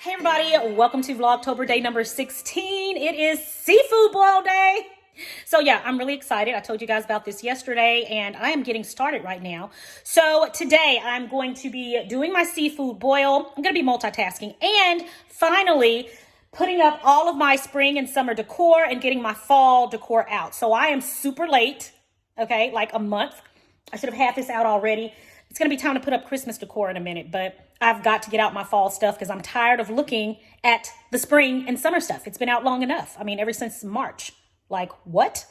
Hey everybody, welcome to Vlogtober day number 16. It is seafood boil day. So yeah, I'm really excited. I told you guys about this yesterday and I am getting started right now. So today I'm going to be doing my seafood boil. I'm going to be multitasking and finally putting up all of my spring and summer decor and getting my fall decor out. So I am super late, okay, like a month. I should have had this out already. It's going to be time to put up Christmas decor in a minute, but I've got to get out my fall stuff because I'm tired of looking at the spring and summer stuff. It's been out long enough. I mean, ever since March. Like, what?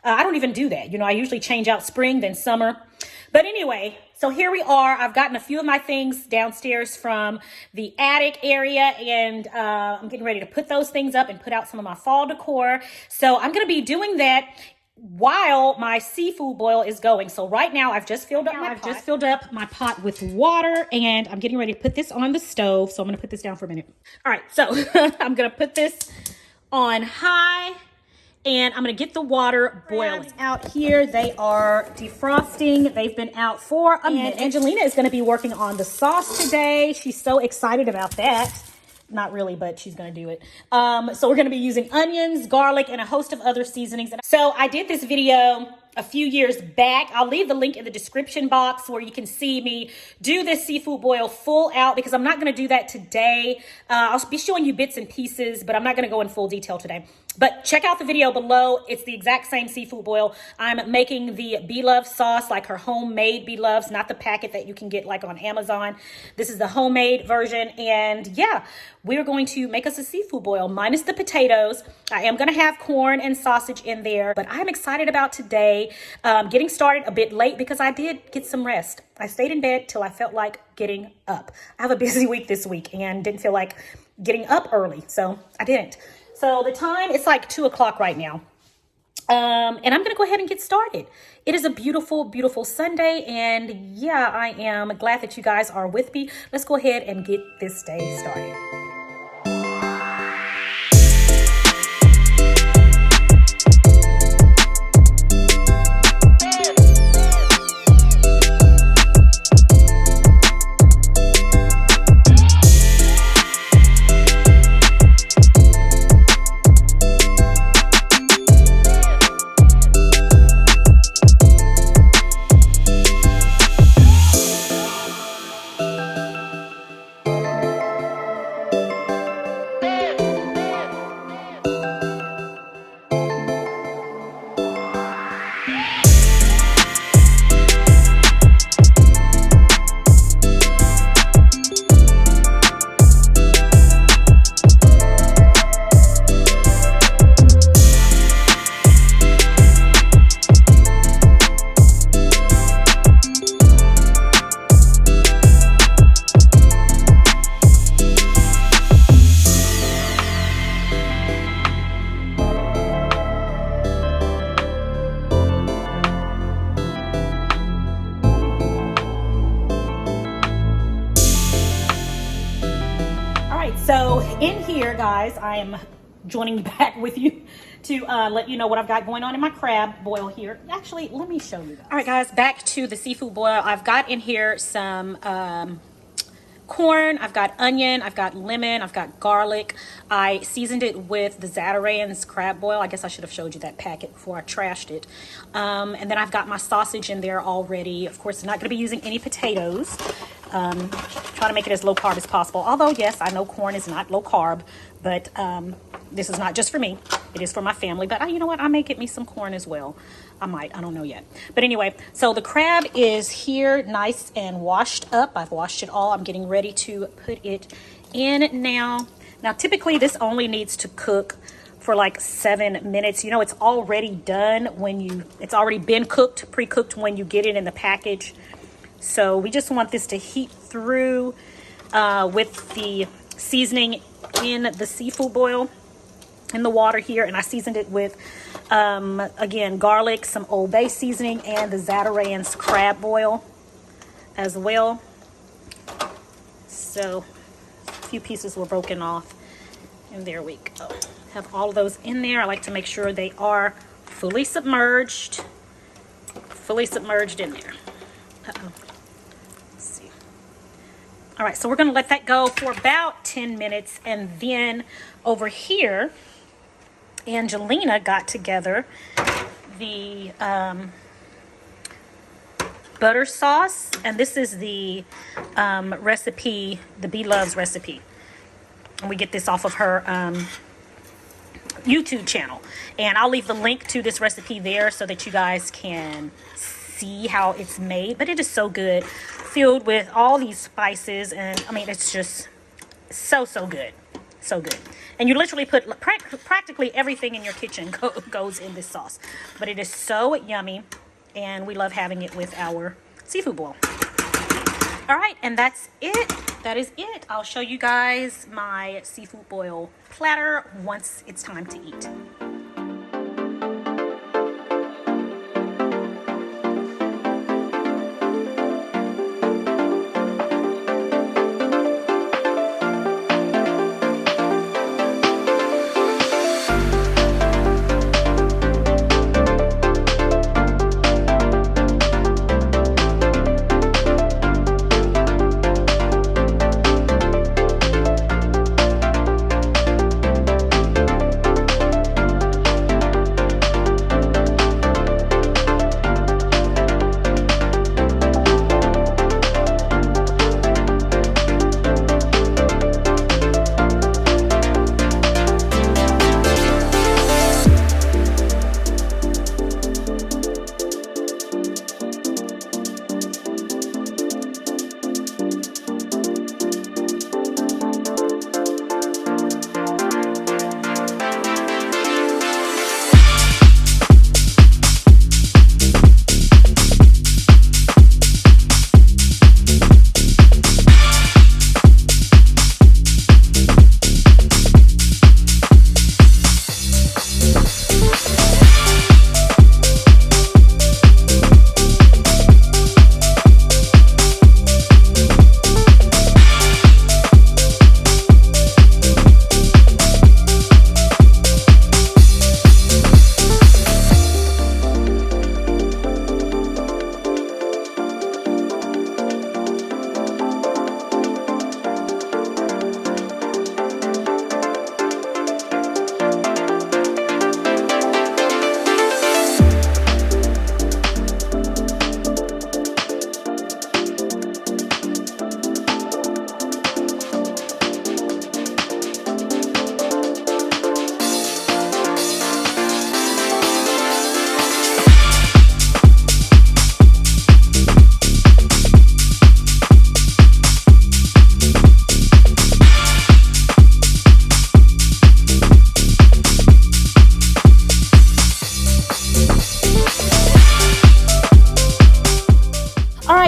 I don't even do that. You know, I usually change out spring, then summer. But anyway, so here we are. I've gotten a few of my things downstairs from the attic area, and I'm getting ready to put those things up and put out some of my fall decor. So I'm going to be doing that while my seafood boil is going. So right now I've just filled up my pot with water and I'm getting ready to put this on the stove. So I'm going to put this down for a minute. All right, so I'm going to put this on high and I'm going to get the water boiling. Out here, they are defrosting. They've been out for a minute. Angelina is going to be working on the sauce today. She's so excited about that. Not really, but she's going to do it. So we're going to be using onions, garlic, and a host of other seasonings. So I did this video a few years back. I'll leave the link in the description box where you can see me do this seafood boil full out because I'm not going to do that today. I'll be showing you bits and pieces, but I'm not going to go in full detail today. But check out the video below. It's the exact same seafood boil. I'm making the Be-Love sauce, like her homemade Be-Loves, not the packet that you can get like on Amazon. This is the homemade version. And yeah, we're going to make us a seafood boil minus the potatoes. I am going to have corn and sausage in there, but I'm excited about today. Getting started a bit late because I did get some rest. I stayed in bed till I felt like getting up. I have a busy week this week and didn't feel like getting up early, so I didn't. So the time, it's like 2 o'clock right now. And I'm going to go ahead and get started. It is a beautiful, beautiful Sunday. And yeah, I am glad that you guys are with me. Let's go ahead and get this day started. So in here, guys, I am joining back with you to let you know what I've got going on in my crab boil here. Actually, let me show you guys. All right, guys, back to the seafood boil. I've got in here some corn, I've got onion, I've got lemon, I've got garlic. I seasoned it with the Zatarain's crab boil. I guess I should have showed you that packet before I trashed it. And then I've got my sausage in there already. Of course, I'm not going to be using any potatoes. Try to make it as low carb as possible. Although, yes, I know corn is not low carb, but this is not just for me. It is for my family. But you know what? I may get me some corn as well. I might. I don't know yet. But anyway, so the crab is here, nice and washed up. I've washed it all. I'm getting ready to put it in now. Now, typically, this only needs to cook for like 7 minutes. You know, it's already done when it's already been cooked, pre-cooked when you get it in the package. So we just want this to heat through with the seasoning in the seafood boil in the water here. And I seasoned it with, again, garlic, some Old Bay seasoning, and the Zatarain's crab boil as well. So a few pieces were broken off. And there we go. Have all of those in there. I like to make sure they are fully submerged in there. Uh-oh. Let's see. All right, so we're gonna let that go for about 10 minutes. And then over here, Angelina got together the butter sauce. And this is the recipe, the Bee Loves recipe. And we get this off of her YouTube channel. And I'll leave the link to this recipe there so that you guys can see how it's made. But it is so good, filled with all these spices. And I mean, it's just so good. So good. And you literally put practically everything in your kitchen goes in this sauce. But it is so yummy. And we love having it with our seafood boil. All right, and that's it. That is it. I'll show you guys my seafood boil platter once it's time to eat.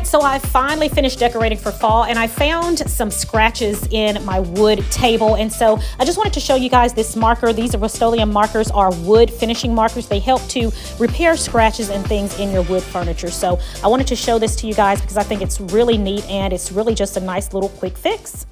So I finally finished decorating for fall, and I found some scratches in my wood table. And so I just wanted to show you guys this marker. These Rust-Oleum markers are wood finishing markers. They help to repair scratches and things in your wood furniture. So I wanted to show this to you guys because I think it's really neat, and it's really just a nice little quick fix.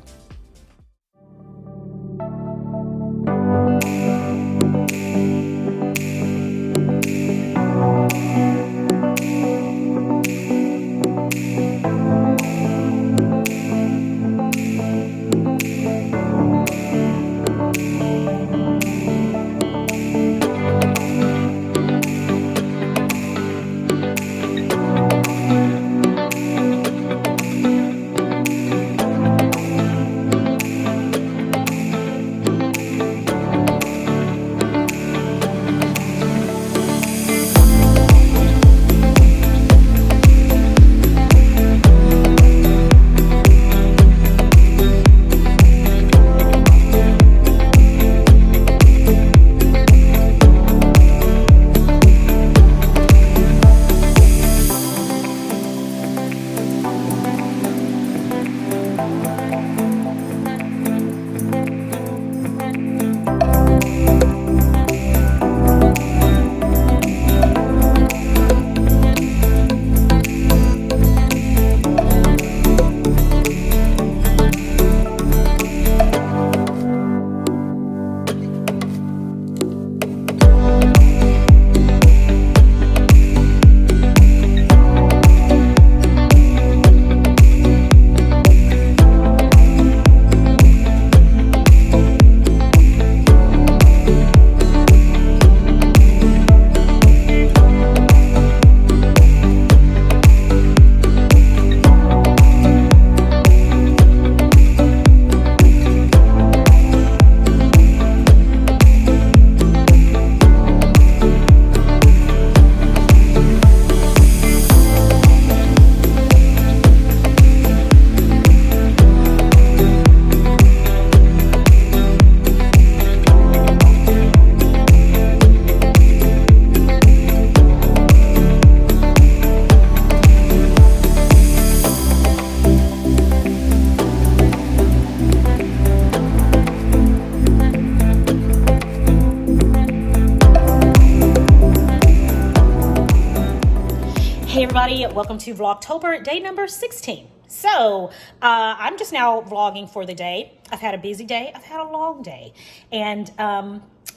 everybody, welcome to Vlogtober day number 16. So I'm just now vlogging for the day. I've had a busy day, I've had a long day, and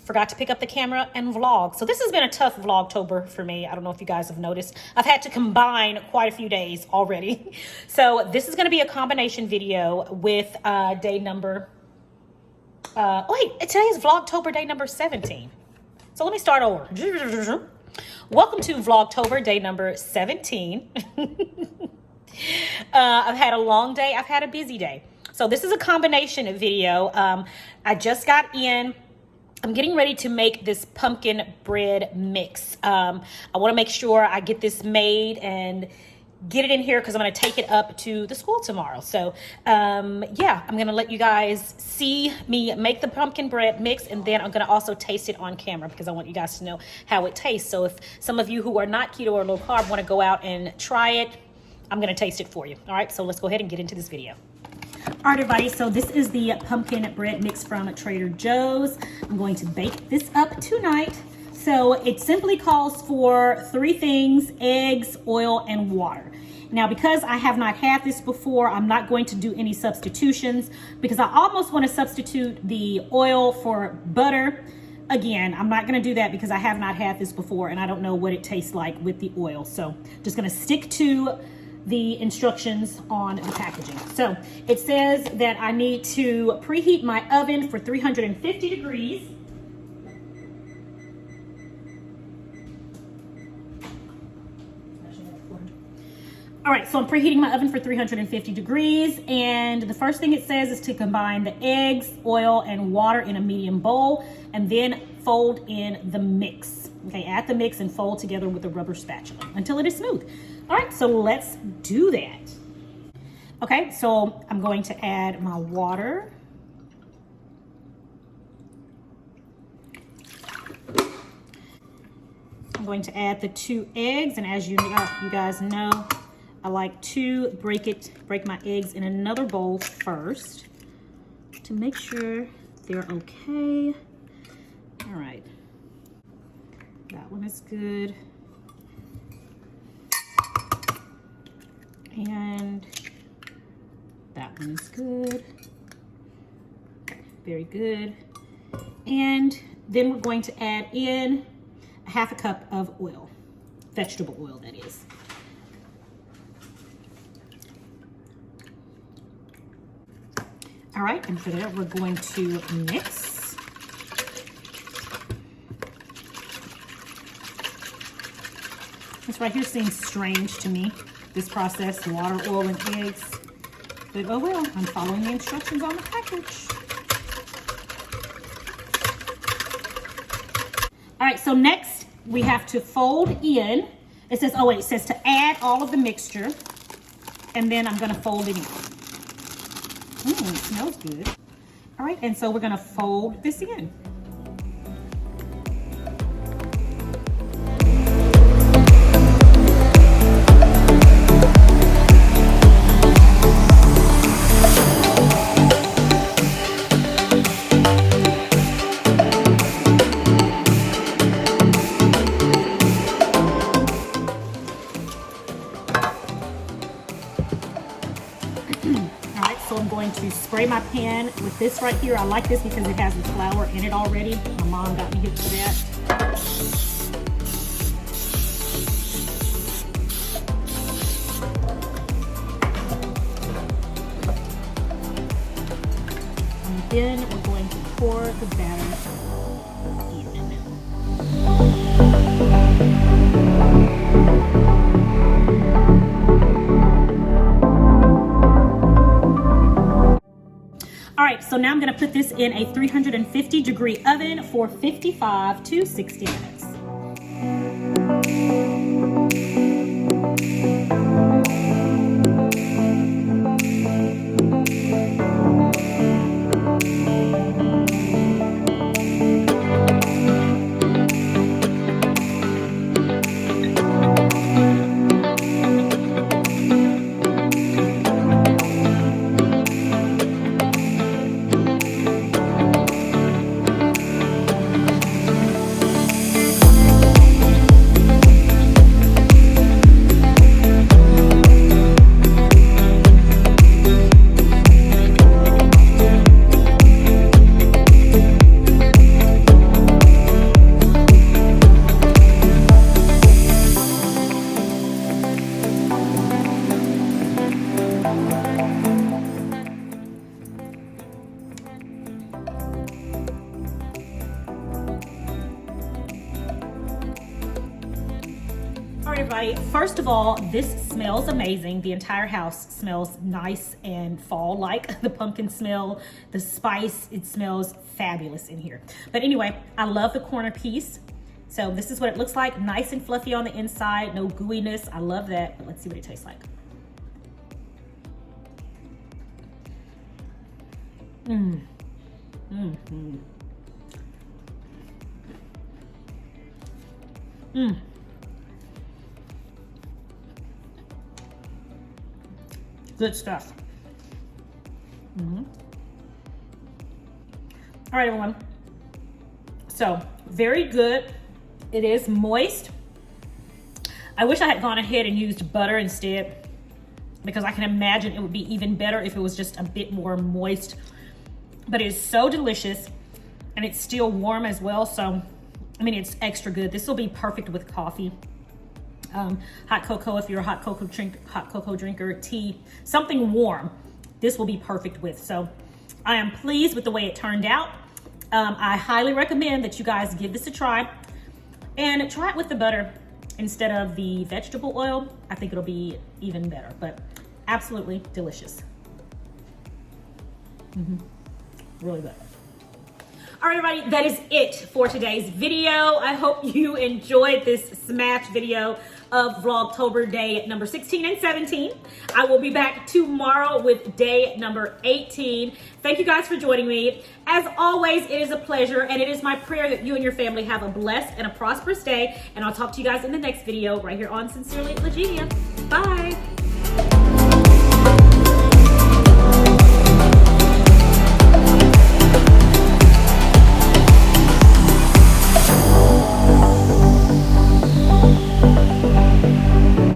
forgot to pick up the camera and vlog. So this has been a tough Vlogtober for me. I don't know if you guys have noticed. I've had to combine quite a few days already. So this is gonna be a combination video with day number, today is Vlogtober day number 17. So let me start over. Welcome to Vlogtober day number 17. I've had a long day. I've had a busy day. So this is a combination video. I just got in. I'm getting ready to make this pumpkin bread mix. I want to make sure I get this made and get it in here because I'm going to take it up to the school tomorrow. So yeah, I'm going to let you guys see me make the pumpkin bread mix, and then I'm going to also taste it on camera because I want you guys to know how it tastes. So if some of you who are not keto or low carb want to go out and try it, I'm going to taste it for you. All right, so let's go ahead and get into this video. All right, everybody, so this is the pumpkin bread mix from Trader Joe's. I'm going to bake this up tonight. So it simply calls for 3 things: eggs, oil, and water. Now, because I have not had this before, I'm not going to do any substitutions because I almost want to substitute the oil for butter. Again, I'm not going to do that because I have not had this before and I don't know what it tastes like with the oil. So just going to stick to the instructions on the packaging. So it says that I need to preheat my oven for 350 degrees. All right, so I'm preheating my oven for 350 degrees, and the first thing it says is to combine the eggs, oil, and water in a medium bowl, and then fold in the mix. Okay, add the mix and fold together with a rubber spatula until it is smooth. All right, so let's do that. Okay, so I'm going to add my water. I'm going to add the 2 eggs, and as you guys know, I like to break my eggs in another bowl first to make sure they're okay. All right, that one is good. And that one is good. Very good. And then we're going to add in a 1/2 cup of oil, vegetable oil that is. All right, and for that, we're going to mix. This right here seems strange to me, this process, water, oil, and eggs. But oh well, I'm following the instructions on the package. All right, so next we have to fold in. It says, it says to add all of the mixture, and then I'm gonna fold it in. It smells good. All right, and so we're gonna fold this in. So I'm going to spray my pan with this right here. I like this because it has the flour in it already. My mom got me hip for that. And then we're going to pour the batter in. All right, so now I'm gonna put this in a 350 degree oven for 55 to 60 minutes. everybody. First of all, this smells amazing. The entire house smells nice and fall-like. The pumpkin smell, the spice, it smells fabulous in here. But anyway, I love the corner piece. So this is what it looks like. Nice and fluffy on the inside, no gooiness. I love that. But let's see what it tastes like. Mmm. Mm-hmm. Mmm. Good stuff. Mm-hmm. All right, everyone. So, very good. It is moist. I wish I had gone ahead and used butter instead, because I can imagine it would be even better if it was just a bit more moist. But it is so delicious, and it's still warm as well. So, I mean, it's extra good. This will be perfect with coffee. Hot cocoa, if you're a hot cocoa drinker, tea, something warm, this will be perfect with. So I am pleased with the way it turned out. I highly recommend that you guys give this a try, and try it with the butter instead of the vegetable oil. I think it'll be even better, but absolutely delicious. Really good. All right, everybody, that is it for today's video. I hope you enjoyed this smash video of Vlogtober day number 16 and 17. I will be back tomorrow with day number 18. Thank you guys for joining me. As always, it is a pleasure, and it is my prayer that you and your family have a blessed and a prosperous day. And I'll talk to you guys in the next video right here on Sincerely Lagenia. Bye.